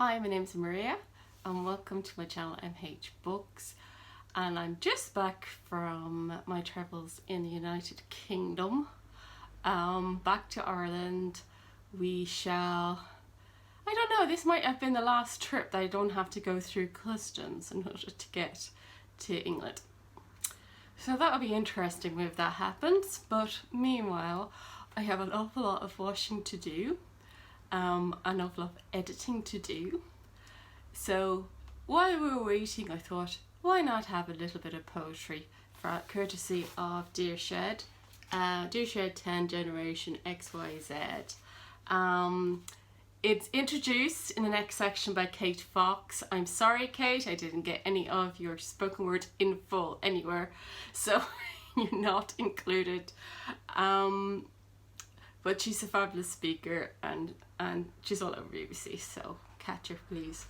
Hi, my name's Maria and welcome to my channel MH Books, and I'm just back from my travels in the United Kingdom. Back to Ireland. I don't know, this might have been the last trip that I don't have to go through customs in order to get to England. So that'll be interesting if that happens, but meanwhile I have an awful lot of washing to do. An awful lot of editing to do. So while we were waiting, I thought, why not have a little bit of poetry courtesy of Dear Shed 10 Generation XYZ. It's introduced in the next section by Kate Fox. I'm sorry, Kate, I didn't get any of your spoken word in full anywhere, so you're not included. But she's a fabulous speaker and she's all over BBC, so catch her please.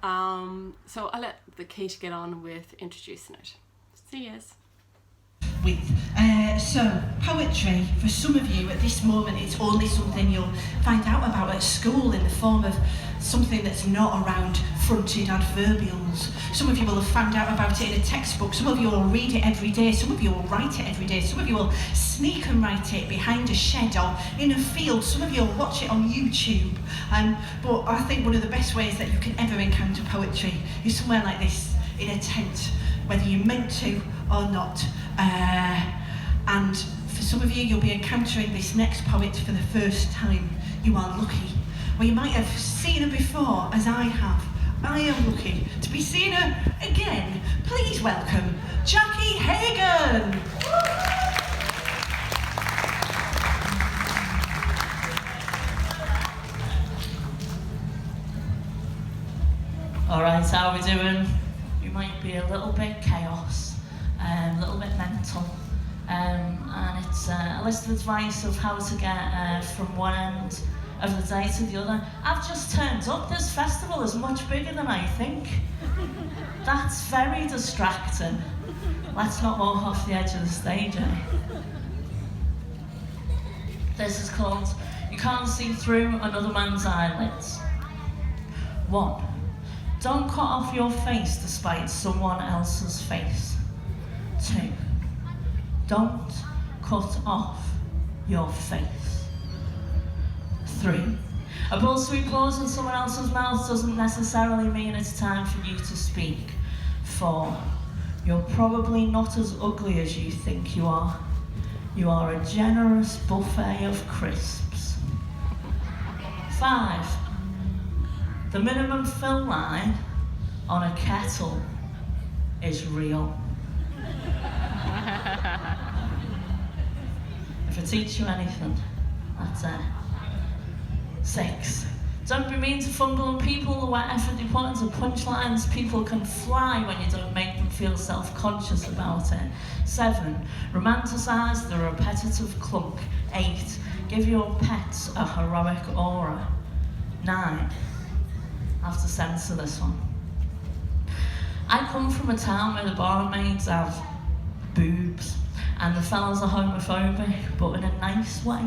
So I'll let the Kate get on with introducing it. See yous. So poetry, for some of you at this moment, it's only something you'll find out about at school in the form of something that's not around fronted adverbials. Some of you will have found out about it in a textbook, some of you will read it every day, some of you will write it every day, some of you will sneak and write it behind a shed or in a field, some of you will watch it on YouTube. But I think one of the best ways that you can ever encounter poetry is somewhere like this, in a tent, whether you're meant to or not. And for some of you, you'll be encountering this next poet for the first time. You are lucky. Well, you might have seen her before, as I have. I am lucky to be seeing her again. Please welcome Jackie Hagan. All right, how are we doing? We might be a little bit chaos, a little bit mental, and it's a list of advice of how to get from one end of the day to the other. I've just turned up. This festival is much bigger than I think. That's very distracting. Let's not walk off the edge of the stage, eh? This is called You Can't See Through Another Man's Eyelids. 1. Don't cut off your face despite someone else's face. 2. Don't cut off your face. 3. A bullseye pause in someone else's mouth doesn't necessarily mean it's time for you to speak. 4. You're probably not as ugly as you think you are. You are a generous buffet of crisps. 5. The minimum fill line on a kettle is real. If I teach you anything, that's it. 6. Don't be mean to fumbling people. The wet effort they put into punchlines. People can fly when you don't make them feel self-conscious about it. 7. Romanticize the repetitive clunk. 8. Give your pets a heroic aura. 9. I have to censor this one. I come from a town where the barmaids have boobs and the fellas are homophobic, but in a nice way.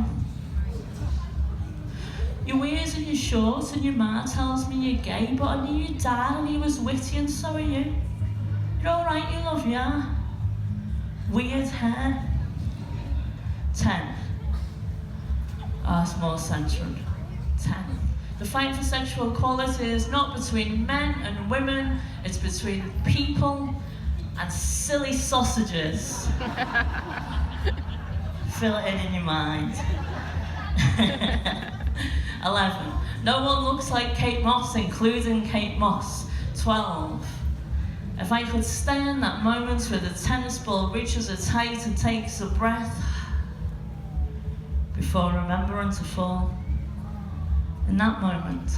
Your ears and your shorts and your ma tells me you're gay, but I knew your dad and he was witty and so are you. You're alright, you love, yeah? Weird hair. 10. Oh, it's more censored. 10. The fight for sexual equality is not between men and women, it's between people and silly sausages. Fill it in your mind. 11. No one looks like Kate Moss, including Kate Moss. 12. If I could stay in that moment where the tennis ball reaches its height and takes a breath before remembering to fall. In that moment,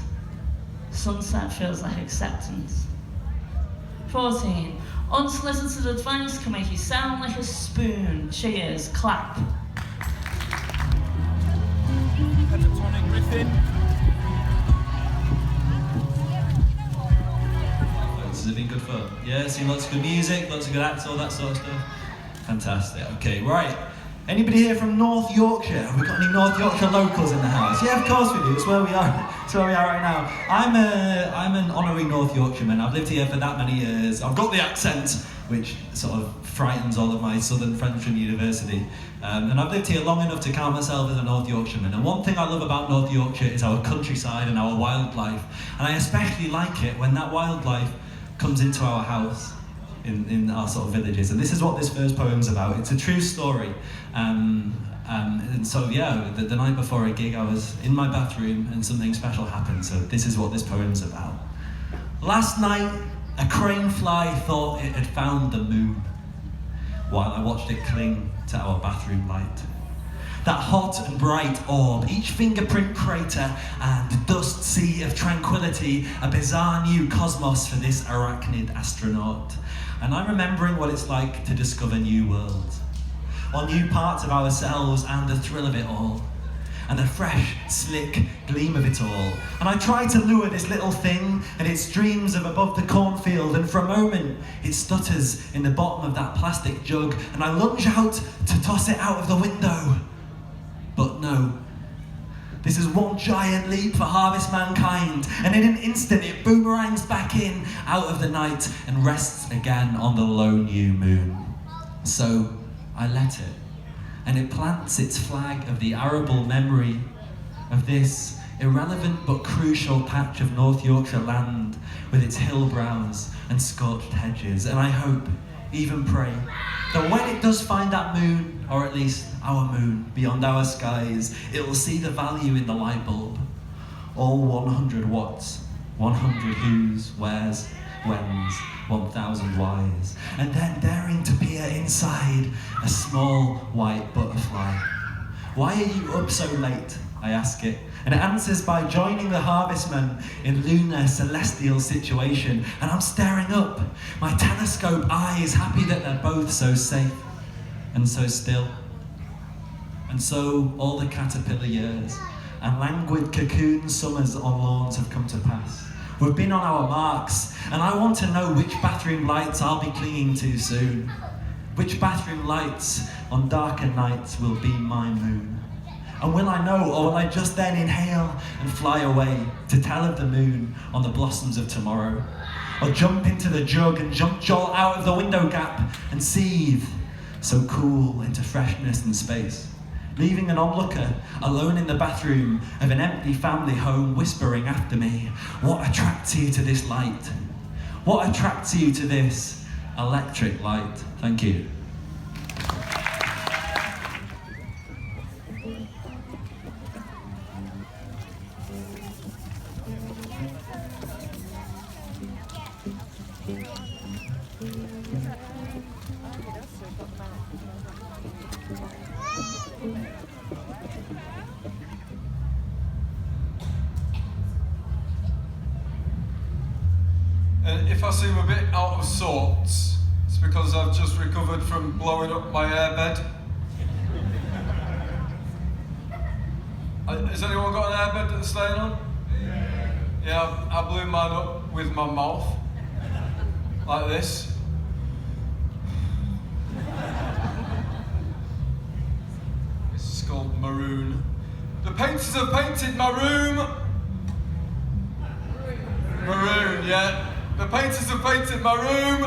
sunset feels like acceptance. 14. Unsolicited advice can make you sound like a spoon. Cheers, clap. Pentatonic riffing. Has it been good fun? Yeah, seen lots of good music, lots of good acts, all that sort of stuff. Fantastic. Okay, right. Anybody here from North Yorkshire? Have we got any North Yorkshire locals in the house? Yeah, of course we do. That's where we are. That's where we are right now. I'm an honorary North Yorkshireman. I've lived here for that many years. I've got the accent, which sort of frightens all of my southern friends from university. And I've lived here long enough to count myself as a North Yorkshireman. And one thing I love about North Yorkshire is our countryside and our wildlife. And I especially like it when that wildlife comes into our house in our sort of villages. And this is what this first poem's about. It's a true story. And so yeah, the night before a gig I was in my bathroom and something special happened. So this is what this poem's about. Last night, a crane fly thought it had found the moon while I watched it cling to our bathroom light. That hot and bright orb, each fingerprint crater and dust sea of tranquility, a bizarre new cosmos for this arachnid astronaut. And I'm remembering what it's like to discover new worlds, or new parts of ourselves and the thrill of it all, and the fresh, slick gleam of it all. And I try to lure this little thing and its dreams of above the cornfield, and for a moment it stutters in the bottom of that plastic jug, and I lunge out to toss it out of the window. But no, this is one giant leap for harvest mankind, and in an instant it boomerangs back in out of the night and rests again on the low new moon. So I let it, and it plants its flag of the arable memory of this irrelevant but crucial patch of North Yorkshire land with its hill brows and scorched hedges. And I hope, even pray, that when it does find that moon, or at least our moon, beyond our skies, it will see the value in the light bulb. All 100 watts, 100 whos, wheres, whens, 1,000 whys, and then daring to peer inside a small white butterfly. Why are you up so late? I ask it, and it answers by joining the harvestmen in lunar celestial situation, and I'm staring up, my telescope eyes happy that they're both so safe and so still. And so all the caterpillar years and languid cocoon summers on lawns have come to pass. We've been on our marks, and I want to know which bathroom lights I'll be clinging to soon. Which bathroom lights on darker nights will be my moon? And will I know, or will I just then inhale and fly away to tell of the moon on the blossoms of tomorrow? Or jump into the jug and jolt out of the window gap and seethe, so cool, into freshness and space, leaving an onlooker alone in the bathroom of an empty family home whispering after me, what attracts you to this light? What attracts you to this electric light? Thank you. If I seem a bit out of sorts, it's because I've just recovered from blowing up my airbed. Has anyone got an airbed that's staying on? Yeah, I blew mine up with my mouth, like this. This is called Maroon. The painters have painted my room. Maroon, yeah. The painters have painted my room.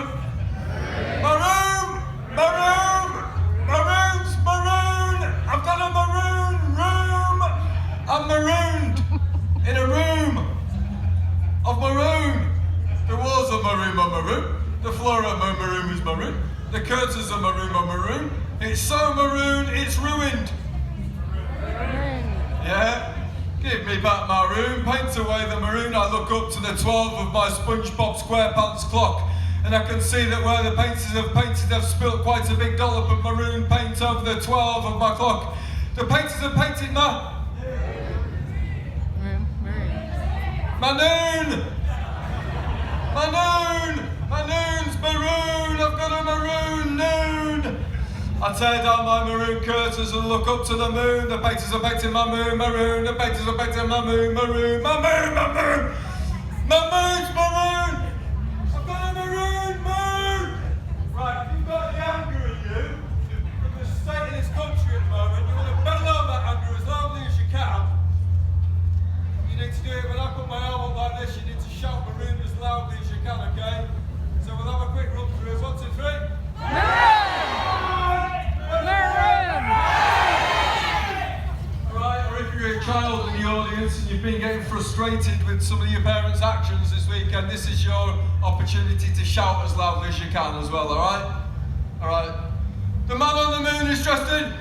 Maroon! Maroon! Maroon's maroon! I've got a maroon room! I'm marooned in a room of maroon. The walls are maroon. The floor of my maroon is maroon. The curtains are maroon. It's so maroon, it's ruined. Yeah? Give me back my room, paint away the maroon. I look up to the 12 of my SpongeBob SquarePants clock, and I can see that where the painters have painted, they've spilt quite a big dollop of maroon paint over the 12 of my clock. The painters have painted my noon! My noon's maroon! I've got a maroon noon! I tear down my maroon curtains and look up to the moon. The painters are painting my moon maroon. The painters are painting my moon maroon. My moon! My moon's maroon! I've got a maroon moon! Right, you've got the anger in you from the state of this country child in the audience and you've been getting frustrated with some of your parents' actions this weekend, this is your opportunity to shout as loudly as you can as well, alright? Alright. The man on the moon is dressed in